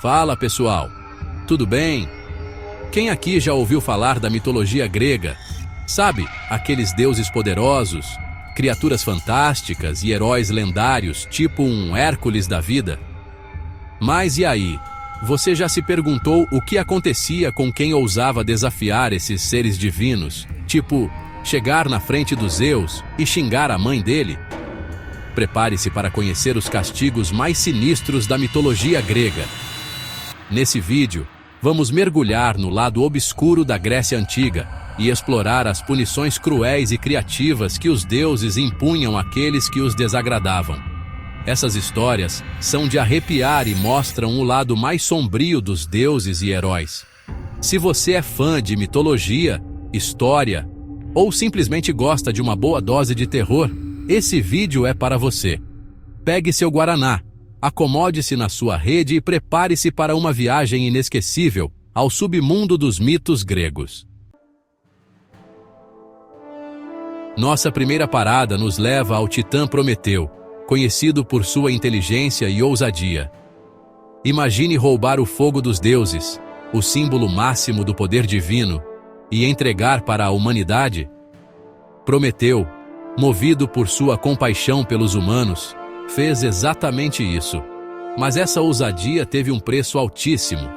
Fala, pessoal. Tudo bem? Quem aqui já ouviu falar da mitologia grega? Sabe, aqueles deuses poderosos, criaturas fantásticas e heróis lendários, tipo um Hércules da vida? Mas e aí? Você já se perguntou o que acontecia com quem ousava desafiar esses seres divinos? Tipo, chegar na frente dos Zeus e xingar a mãe dele? Prepare-se para conhecer os castigos mais sinistros da mitologia grega. Nesse vídeo, vamos mergulhar no lado obscuro da Grécia Antiga e explorar as punições cruéis e criativas que os deuses impunham àqueles que os desagradavam. Essas histórias são de arrepiar e mostram o lado mais sombrio dos deuses e heróis. Se você é fã de mitologia, história ou simplesmente gosta de uma boa dose de terror, esse vídeo é para você. Pegue seu guaraná, acomode-se na sua rede e prepare-se para uma viagem inesquecível ao submundo dos mitos gregos. Nossa primeira parada nos leva ao Titã Prometeu, conhecido por sua inteligência e ousadia. Imagine roubar o fogo dos deuses, o símbolo máximo do poder divino, e entregar para a humanidade? Prometeu, movido por sua compaixão pelos humanos, fez exatamente isso. Mas essa ousadia teve um preço altíssimo.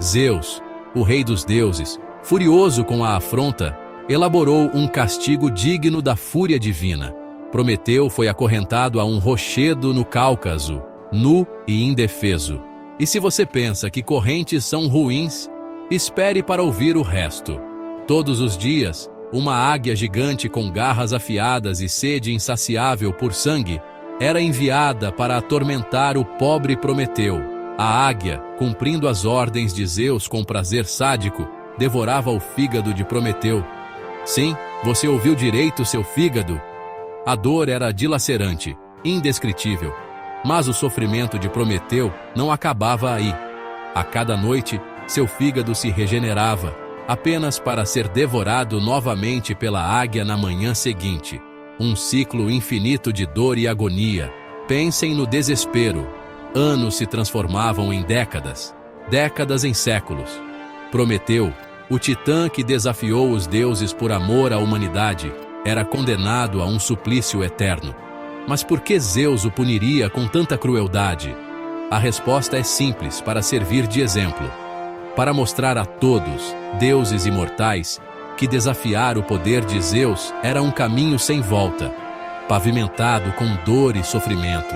Zeus, o rei dos deuses, furioso com a afronta, elaborou um castigo digno da fúria divina. Prometeu foi acorrentado a um rochedo no Cáucaso, nu e indefeso. E se você pensa que correntes são ruins, espere para ouvir o resto. Todos os dias, uma águia gigante com garras afiadas e sede insaciável por sangue era enviada para atormentar o pobre Prometeu. A águia, cumprindo as ordens de Zeus com prazer sádico, devorava o fígado de Prometeu. Sim, você ouviu direito, seu fígado. A dor era dilacerante, indescritível. Mas o sofrimento de Prometeu não acabava aí. A cada noite, seu fígado se regenerava, apenas para ser devorado novamente pela águia na manhã seguinte. Um ciclo infinito de dor e agonia. Pensem no desespero. Anos se transformavam em décadas, décadas em séculos. Prometeu, o titã que desafiou os deuses por amor à humanidade, era condenado a um suplício eterno. Mas por que Zeus o puniria com tanta crueldade? A resposta é simples, para servir de exemplo. Para mostrar a todos, deuses imortais, que desafiar o poder de Zeus era um caminho sem volta, pavimentado com dor e sofrimento.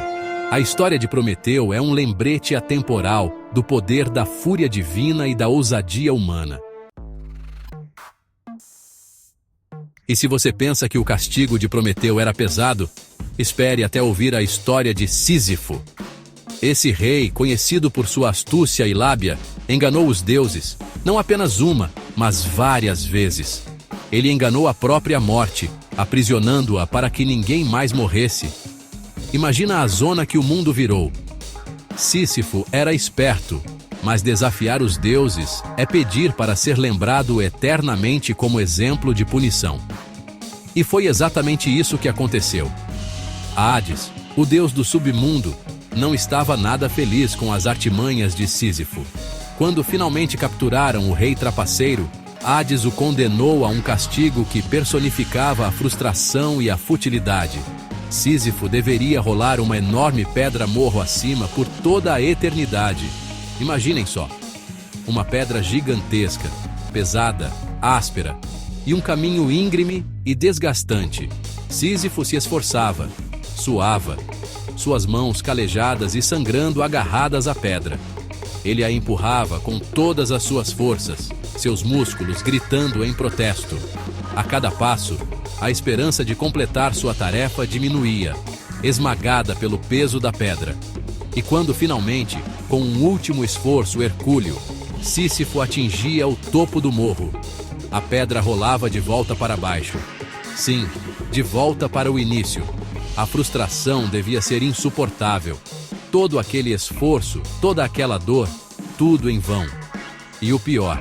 A história de Prometeu é um lembrete atemporal do poder da fúria divina e da ousadia humana. E se você pensa que o castigo de Prometeu era pesado, espere até ouvir a história de Sísifo. Esse rei, conhecido por sua astúcia e lábia, enganou os deuses, não apenas uma, mas várias vezes. Ele enganou a própria morte, aprisionando-a para que ninguém mais morresse. Imagina a zona que o mundo virou. Sísifo era esperto, mas desafiar os deuses é pedir para ser lembrado eternamente como exemplo de punição. E foi exatamente isso que aconteceu. Hades, o deus do submundo, não estava nada feliz com as artimanhas de Sísifo. Quando finalmente capturaram o rei trapaceiro, Hades o condenou a um castigo que personificava a frustração e a futilidade. Sísifo deveria rolar uma enorme pedra morro acima por toda a eternidade. Imaginem só, uma pedra gigantesca, pesada, áspera, e um caminho íngreme e desgastante. Sísifo se esforçava, suava, suas mãos calejadas e sangrando agarradas à pedra. Ele a empurrava com todas as suas forças, seus músculos gritando em protesto. A cada passo, a esperança de completar sua tarefa diminuía, esmagada pelo peso da pedra. E quando finalmente, com um último esforço hercúleo, Sísifo atingia o topo do morro, a pedra rolava de volta para baixo. Sim, de volta para o início. A frustração devia ser insuportável. Todo aquele esforço, toda aquela dor, tudo em vão. E o pior,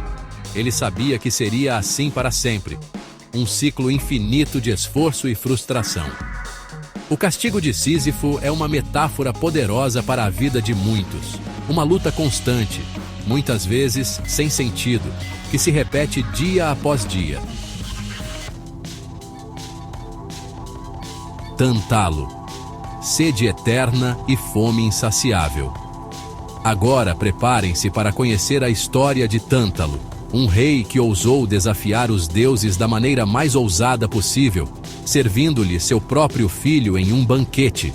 ele sabia que seria assim para sempre. Um ciclo infinito de esforço e frustração. O castigo de Sísifo é uma metáfora poderosa para a vida de muitos. Uma luta constante, muitas vezes sem sentido, que se repete dia após dia. Tântalo. Sede eterna e fome insaciável. Agora preparem-se para conhecer a história de Tântalo, um rei que ousou desafiar os deuses da maneira mais ousada possível, servindo-lhe seu próprio filho em um banquete.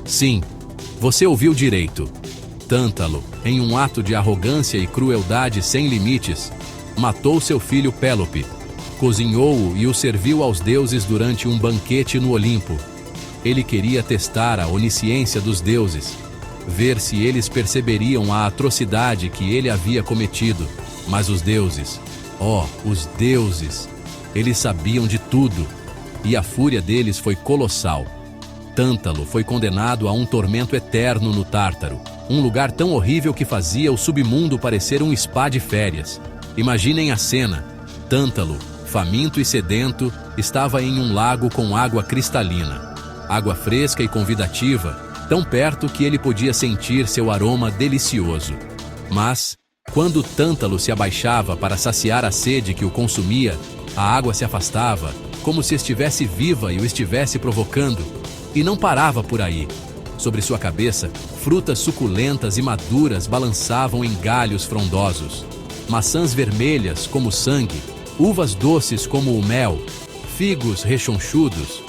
Sim, você ouviu direito. Tântalo, em um ato de arrogância e crueldade sem limites, matou seu filho Pélope, cozinhou-o e o serviu aos deuses durante um banquete no Olimpo. Ele queria testar a onisciência dos deuses, ver se eles perceberiam a atrocidade que ele havia cometido. Mas os deuses, os deuses, eles sabiam de tudo, e a fúria deles foi colossal. Tântalo foi condenado a um tormento eterno no Tártaro, um lugar tão horrível que fazia o submundo parecer um spa de férias. Imaginem a cena. Tântalo, faminto e sedento, estava em um lago com água cristalina. Água fresca e convidativa, tão perto que ele podia sentir seu aroma delicioso. Mas, quando Tântalo se abaixava para saciar a sede que o consumia, a água se afastava, como se estivesse viva e o estivesse provocando. E não parava por aí. Sobre sua cabeça, frutas suculentas e maduras balançavam em galhos frondosos. Maçãs vermelhas como sangue, uvas doces como o mel, figos rechonchudos.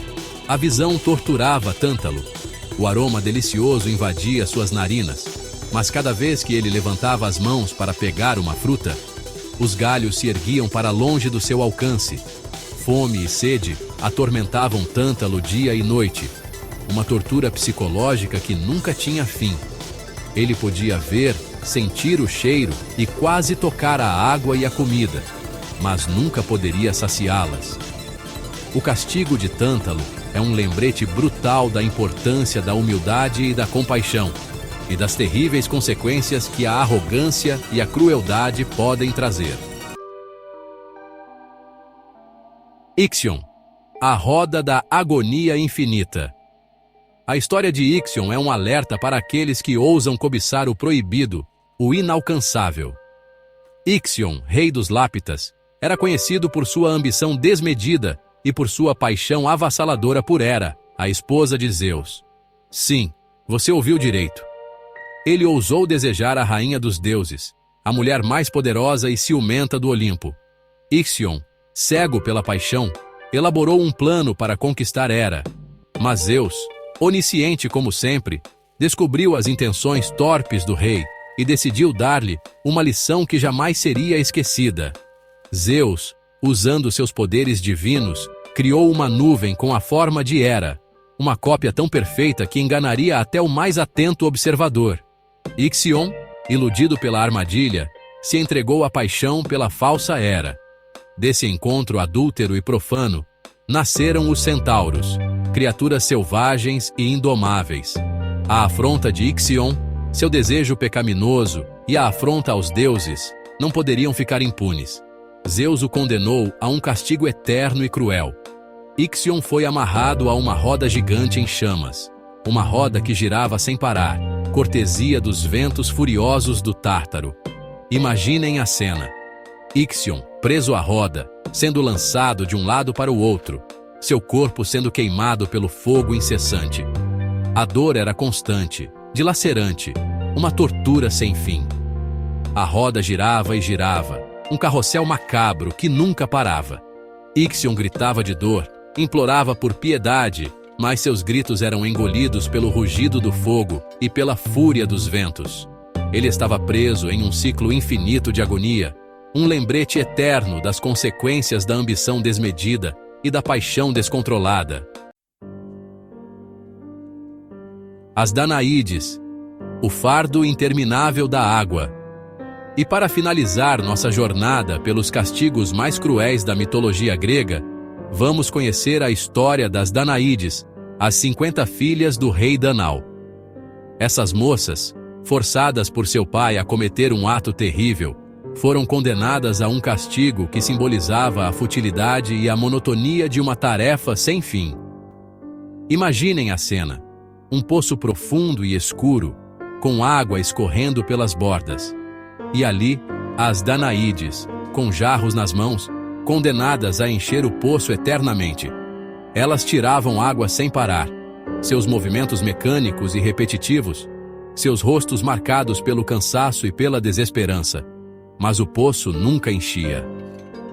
A visão torturava Tântalo. O aroma delicioso invadia suas narinas, mas cada vez que ele levantava as mãos para pegar uma fruta, os galhos se erguiam para longe do seu alcance. Fome e sede atormentavam Tântalo dia e noite, uma tortura psicológica que nunca tinha fim. Ele podia ver, sentir o cheiro e quase tocar a água e a comida, mas nunca poderia saciá-las. O castigo de Tântalo é um lembrete brutal da importância da humildade e da compaixão, e das terríveis consequências que a arrogância e a crueldade podem trazer. Ixion, a roda da agonia infinita. A história de Ixion é um alerta para aqueles que ousam cobiçar o proibido, o inalcançável. Ixion, rei dos Lápitas, era conhecido por sua ambição desmedida e por sua paixão avassaladora por Hera, a esposa de Zeus. Sim, você ouviu direito. Ele ousou desejar a rainha dos deuses, a mulher mais poderosa e ciumenta do Olimpo. Ixion, cego pela paixão, elaborou um plano para conquistar Hera. Mas Zeus, onisciente como sempre, descobriu as intenções torpes do rei e decidiu dar-lhe uma lição que jamais seria esquecida. Zeus, usando seus poderes divinos, criou uma nuvem com a forma de Hera, uma cópia tão perfeita que enganaria até o mais atento observador. Ixion, iludido pela armadilha, se entregou à paixão pela falsa Hera. Desse encontro adúltero e profano, nasceram os centauros, criaturas selvagens e indomáveis. A afronta de Ixion, seu desejo pecaminoso e a afronta aos deuses não poderiam ficar impunes. Zeus o condenou a um castigo eterno e cruel. Ixion foi amarrado a uma roda gigante em chamas, uma roda que girava sem parar, cortesia dos ventos furiosos do Tártaro. Imaginem a cena. Ixion, preso à roda, sendo lançado de um lado para o outro, seu corpo sendo queimado pelo fogo incessante. A dor era constante, dilacerante, uma tortura sem fim. A roda girava e girava, um carrossel macabro que nunca parava. Ixion gritava de dor, implorava por piedade, mas seus gritos eram engolidos pelo rugido do fogo e pela fúria dos ventos. Ele estava preso em um ciclo infinito de agonia, um lembrete eterno das consequências da ambição desmedida e da paixão descontrolada. As Danaídes, o fardo interminável da água. E para finalizar nossa jornada pelos castigos mais cruéis da mitologia grega, vamos conhecer a história das Danaídes, as 50 filhas do rei Danao. Essas moças, forçadas por seu pai a cometer um ato terrível, foram condenadas a um castigo que simbolizava a futilidade e a monotonia de uma tarefa sem fim. Imaginem a cena. Um poço profundo e escuro, com água escorrendo pelas bordas. E ali, as Danaídes, com jarros nas mãos, condenadas a encher o poço eternamente. Elas tiravam água sem parar, seus movimentos mecânicos e repetitivos, seus rostos marcados pelo cansaço e pela desesperança. Mas o poço nunca enchia.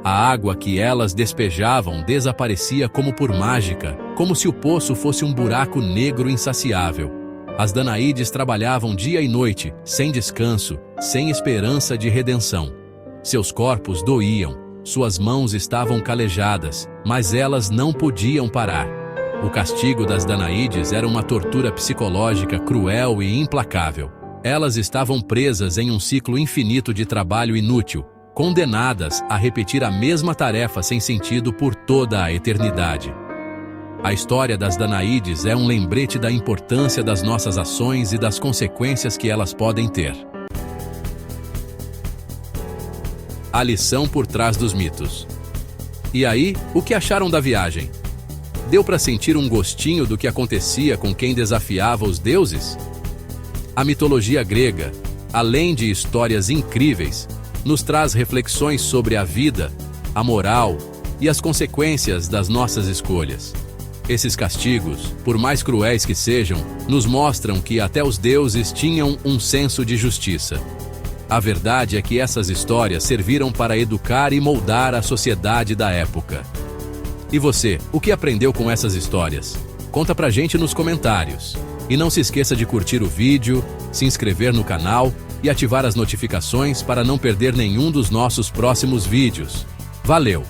A água que elas despejavam desaparecia como por mágica, como se o poço fosse um buraco negro insaciável. As Danaídes trabalhavam dia e noite, sem descanso, sem esperança de redenção. Seus corpos doíam, suas mãos estavam calejadas, mas elas não podiam parar. O castigo das Danaídes era uma tortura psicológica cruel e implacável. Elas estavam presas em um ciclo infinito de trabalho inútil, condenadas a repetir a mesma tarefa sem sentido por toda a eternidade. A história das Danaídes é um lembrete da importância das nossas ações e das consequências que elas podem ter. A lição por trás dos mitos. E aí, o que acharam da viagem? Deu para sentir um gostinho do que acontecia com quem desafiava os deuses? A mitologia grega, além de histórias incríveis, nos traz reflexões sobre a vida, a moral e as consequências das nossas escolhas. Esses castigos, por mais cruéis que sejam, nos mostram que até os deuses tinham um senso de justiça. A verdade é que essas histórias serviram para educar e moldar a sociedade da época. E você, o que aprendeu com essas histórias? Conta pra gente nos comentários. E não se esqueça de curtir o vídeo, se inscrever no canal e ativar as notificações para não perder nenhum dos nossos próximos vídeos. Valeu!